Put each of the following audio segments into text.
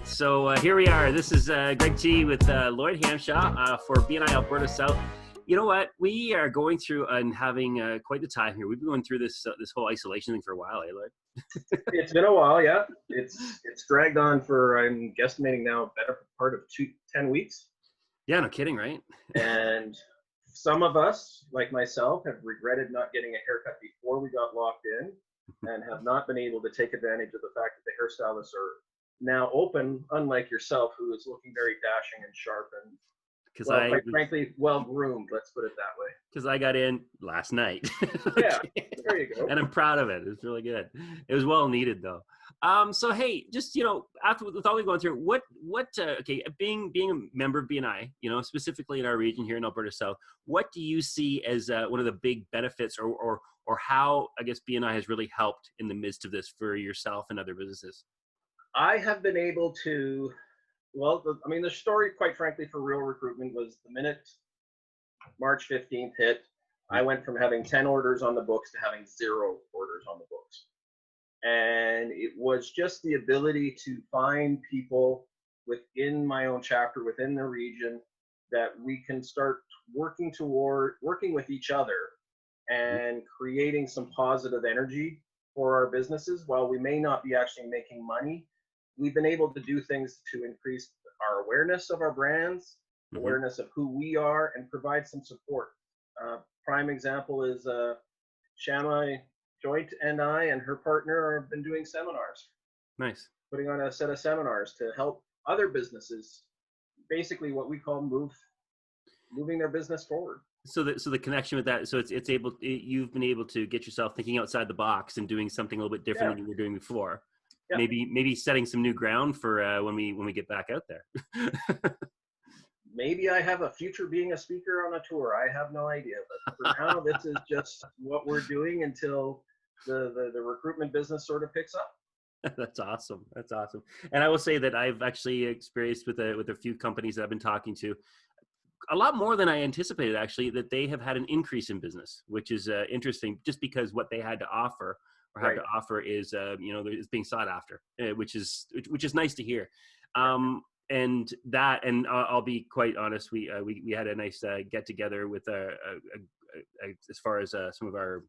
So here we are. This is Greg T with Lloyd Hamshaw for BNI Alberta South. You know what? We are going through and having quite the time here. We've been going through this whole isolation thing for a while, Lloyd? It's been a while, yeah. It's dragged on for, I'm guesstimating now, a better part of 10 weeks. Yeah, no kidding, right? And some of us, like myself, have regretted not getting a haircut before we got locked in and have not been able to take advantage of the fact that the hairstylists are now open, unlike yourself, who is looking very dashing and sharp and, well, quite frankly, well-groomed, let's put it that way. Because I got in last night. Yeah, there you go. And I'm proud of it. It's really good. It was well needed, though. So, hey, just, after with all we've gone through, being a member of BNI, specifically in our region here in Alberta South, what do you see as one of the big benefits or how, I guess, BNI has really helped in the midst of this for yourself and other businesses? I have been able to, the story, quite frankly, for Real Recruitment was the minute March 15th hit, I went from having 10 orders on the books to having 0 orders on the books. And it was just the ability to find people within my own chapter, within the region, that we can start working with each other and creating some positive energy for our businesses. While we may not be actually making money, we've been able to do things to increase our awareness of our brands, awareness of who we are, and provide some support. Prime example is Shamai Joint and I and her partner have been doing seminars. Nice. Putting on a set of seminars to help other businesses, basically what we call moving their business forward. So the connection with that, so you've been able to get yourself thinking outside the box and doing something a little bit different than you were doing before. Yeah. Maybe setting some new ground for when we get back out there. Maybe I have a future being a speaker on a tour. I have no idea. But for now, this is just what we're doing until the recruitment business sort of picks up. That's awesome. That's awesome. And I will say that I've actually experienced with a few companies that I've been talking to, a lot more than I anticipated, actually, that they have had an increase in business, which is interesting, just because what they had to offer to offer is, is being sought after, which is nice to hear. And I'll be quite honest, we had a nice get together with as far as some of our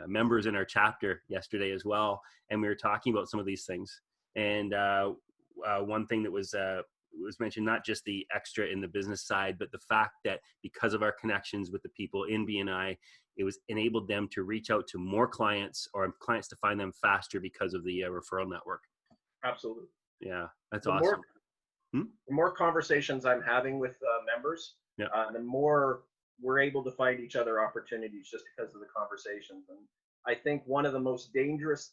members in our chapter yesterday as well, and we were talking about some of these things. And one thing that was mentioned, not just the extra in the business side, but the fact that because of our connections with the people in BNI, it was enabled them to reach out to more clients, or clients to find them faster because of the referral network. Absolutely. Yeah, that's awesome. The more conversations I'm having with members, the more we're able to find each other opportunities just because of the conversations. And I think one of the most dangerous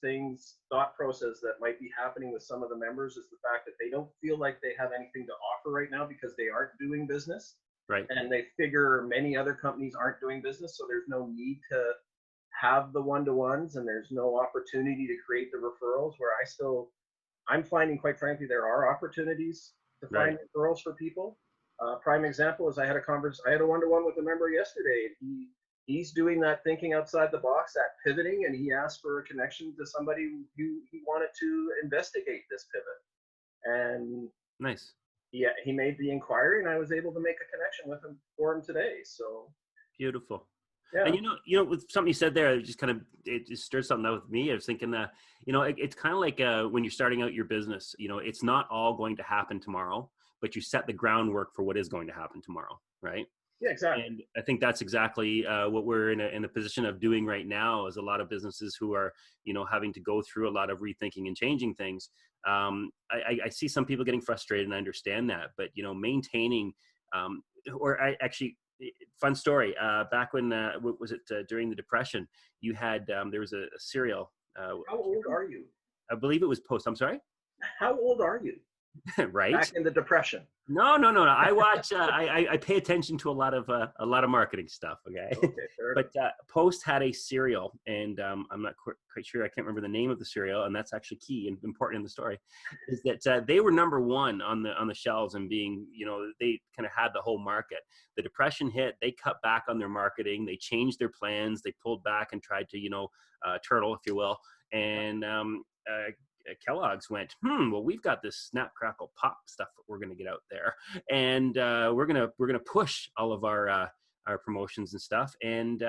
thought process that might be happening with some of the members is the fact that they don't feel like they have anything to offer right now because they aren't doing business. Right. And they figure many other companies aren't doing business, so there's no need to have the one-to-ones, and there's no opportunity to create the referrals, where I'm finding, quite frankly, there are opportunities to find referrals for people. Prime example is I had a one-to-one with a member yesterday. He's doing that thinking outside the box, that pivoting, and he asked for a connection to somebody who he wanted to investigate this pivot. And nice. Yeah, he made the inquiry, and I was able to make a connection with him for him today. So beautiful. Yeah. And with something you said there, it just stirred something out with me. I was thinking that, it's kind of like when you're starting out your business, it's not all going to happen tomorrow, but you set the groundwork for what is going to happen tomorrow, right? Yeah, exactly. And I think that's exactly what we're in a position of doing right now, is a lot of businesses who are, having to go through a lot of rethinking and changing things. I see some people getting frustrated, and I understand that, but, maintaining, fun story, back when, what was it, during the Depression, you had, there was a cereal. How old are you? I believe it was Post. I'm sorry? How old are you? Right. Back in the Depression. No. I watch. I pay attention to a lot of marketing stuff. Okay. But Post had a cereal, and I'm not quite sure. I can't remember the name of the cereal, and that's actually key and important in the story. Is that they were number one on the shelves, and being, they kind of had the whole market. The Depression hit. They cut back on their marketing. They changed their plans. They pulled back and tried to turtle, if you will, and Kellogg's went, well, we've got this Snap Crackle Pop stuff that we're going to get out there, and we're gonna push all of our promotions and stuff. And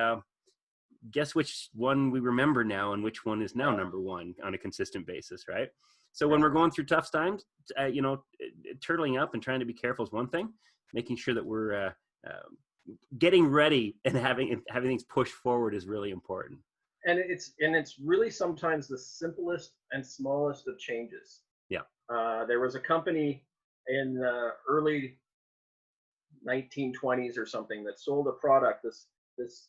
guess which one we remember now, and which one is now number one on a consistent basis, right? So when we're going through tough times, turtling up and trying to be careful is one thing. Making sure that we're getting ready and having things pushed forward is really important. And it's really sometimes the simplest and smallest of changes. Yeah. There was a company in early 1920s or something that sold a product, this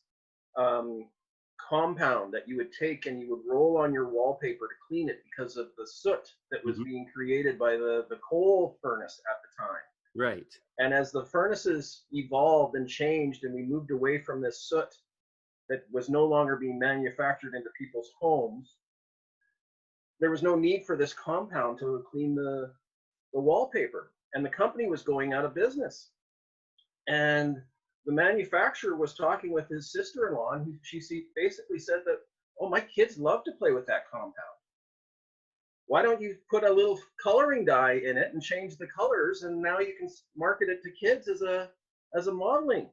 compound that you would take and you would roll on your wallpaper to clean it because of the soot that was being created by the coal furnace at the time. Right. And as the furnaces evolved and changed and we moved away from this soot that was no longer being manufactured into people's homes, there was no need for this compound to clean the wallpaper. And the company was going out of business. And the manufacturer was talking with his sister-in-law, and she basically said that, oh, my kids love to play with that compound. Why don't you put a little coloring dye in it and change the colors, and now you can market it to kids as a modeling.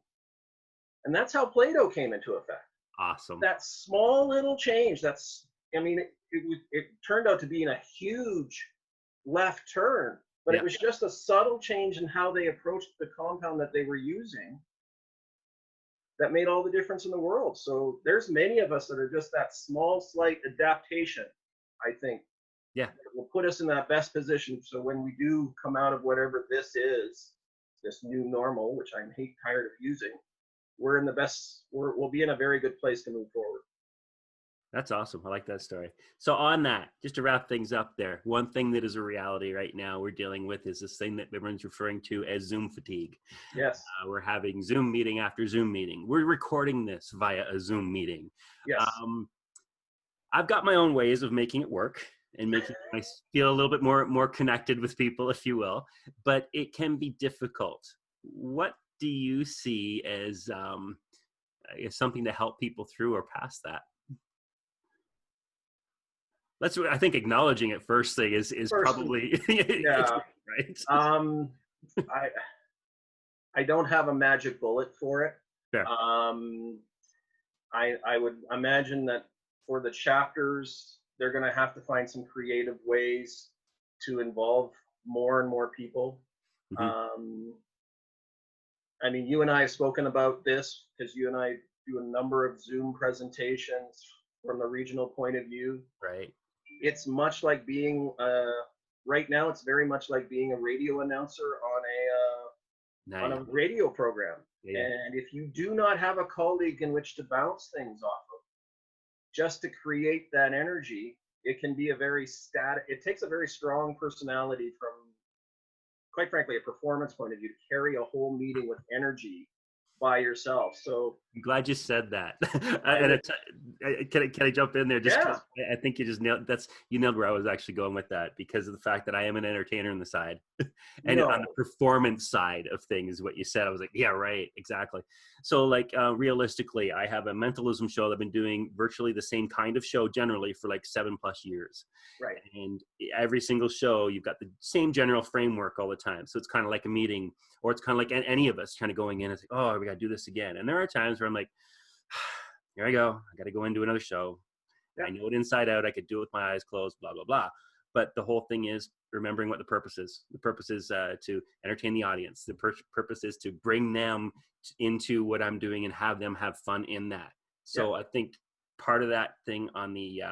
And that's how Play-Doh came into effect. Awesome. That small little change, it turned out to be a huge left turn, but it was just a subtle change in how they approached the compound that they were using that made all the difference in the world. So there's many of us that are just that small, slight adaptation, I think, will put us in that best position. So when we do come out of whatever this is, this new normal, which I'm tired of using, we'll be in a very good place to move forward. That's awesome. I like that story. So on that, just to wrap things up there, one thing that is a reality right now we're dealing with is this thing that everyone's referring to as Zoom fatigue. Yes. We're having Zoom meeting after Zoom meeting. We're recording this via a Zoom meeting. Yes. I've got my own ways of making it work and making I feel a little bit more connected with people, if you will, but it can be difficult. What do you see as something to help people through or past that? I think acknowledging it first thing is probably right. I don't have a magic bullet for it. Fair. I would imagine that for the chapters, they're going to have to find some creative ways to involve more and more people. Mm-hmm. I mean, you and I have spoken about this because you and I do a number of Zoom presentations from the regional point of view. Right. It's much like being right now. It's very much like being a radio announcer on a radio program. Yeah. And if you do not have a colleague in which to bounce things off of, just to create that energy, it can be it takes a very strong personality from, quite frankly, a performance point of view to carry a whole meeting with energy by yourself. So I'm glad you said that. Can I jump in there? I think you just nailed where I was actually going with that, because of the fact that I am an entertainer on the side and on the performance side of things, what you said, I was like, yeah, right, exactly. So realistically, I have a mentalism show that I've been doing virtually the same kind of show generally for 7+ years. Right. And every single show, you've got the same general framework all the time. So it's kind of like a meeting, or it's kind of like any of us kind of going in and it's like, oh, we got to do this again. And there are times where I'm like, here I go. I got to go into another show. Yeah. I know it inside out. I could do it with my eyes closed, blah, blah, blah. But the whole thing is remembering what the purpose is. The purpose is to entertain the audience. The purpose is to bring them into what I'm doing and have them have fun in that. So I think part of that thing on the,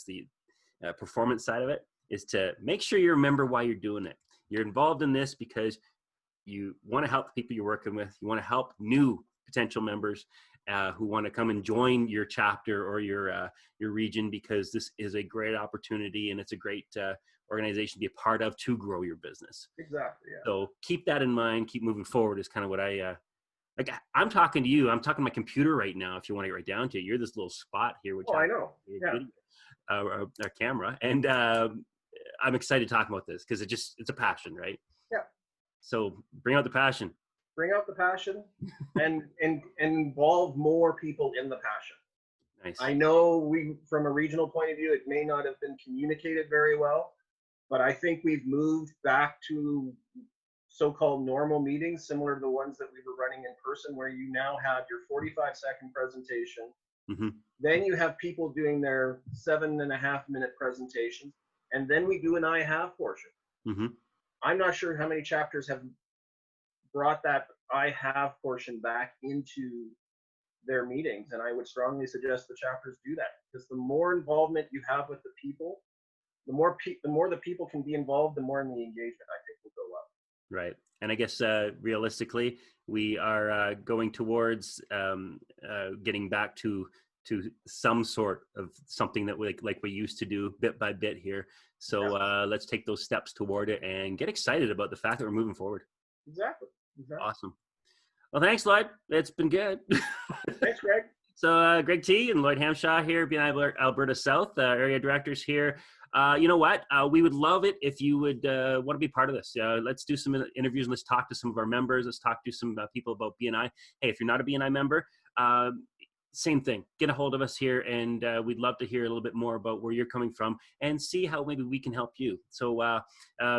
the performance side of it is to make sure you remember why you're doing it. You're involved in this because you want to help the people you're working with. You want to help new potential members who want to come and join your chapter or your region, because this is a great opportunity and it's a great organization to be a part of to grow your business. Exactly. Yeah. So keep that in mind. Keep moving forward is kind of what I'm talking to you. I'm talking to my computer right now. If you want to get right down to it, you're this little spot here, which I know. Yeah. Our camera, and I'm excited to talk about this because it's a passion, right? Yeah. So bring out the passion. Bring out the passion and involve more people in the passion. Nice. I know from a regional point of view, it may not have been communicated very well, but I think we've moved back to so-called normal meetings, similar to the ones that we were running in person, where you now have your 45-second presentation. Mm-hmm. Then you have people doing their 7.5-minute presentations, and then we do an I have portion. Mm-hmm. I'm not sure how many chapters have brought that I have portion back into their meetings, and I would strongly suggest the chapters do that, because the more involvement you have with the people, the more the people can be involved, the more in the engagement I think will go up. Right. And I guess realistically, we are going towards getting back to some sort of something that like we used to do bit by bit here. So let's take those steps toward it and get excited about the fact that we're moving forward. Exactly. Awesome. Well, thanks, Lloyd. It's been good. Thanks, Greg. So Greg T and Lloyd Hamshaw here, BNI Alberta South, area directors here. You know what? We would love it if you would want to be part of this. Let's do some interviews and let's talk to some of our members. Let's talk to some people about BNI. Hey, if you're not a BNI member, same thing. Get a hold of us here, and we'd love to hear a little bit more about where you're coming from and see how maybe we can help you. So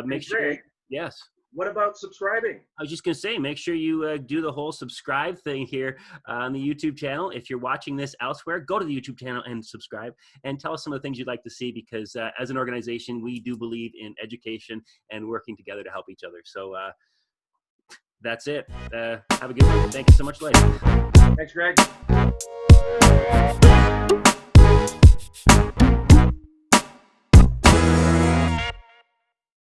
make sure. Greg, Yes. What about subscribing? I was just going to say, make sure you do the whole subscribe thing here on the YouTube channel. If you're watching this elsewhere, go to the YouTube channel and subscribe and tell us some of the things you'd like to see, because as an organization, we do believe in education and working together to help each other. So that's it. Have a good one. Thank you so much, Lloyd. Thanks, Greg.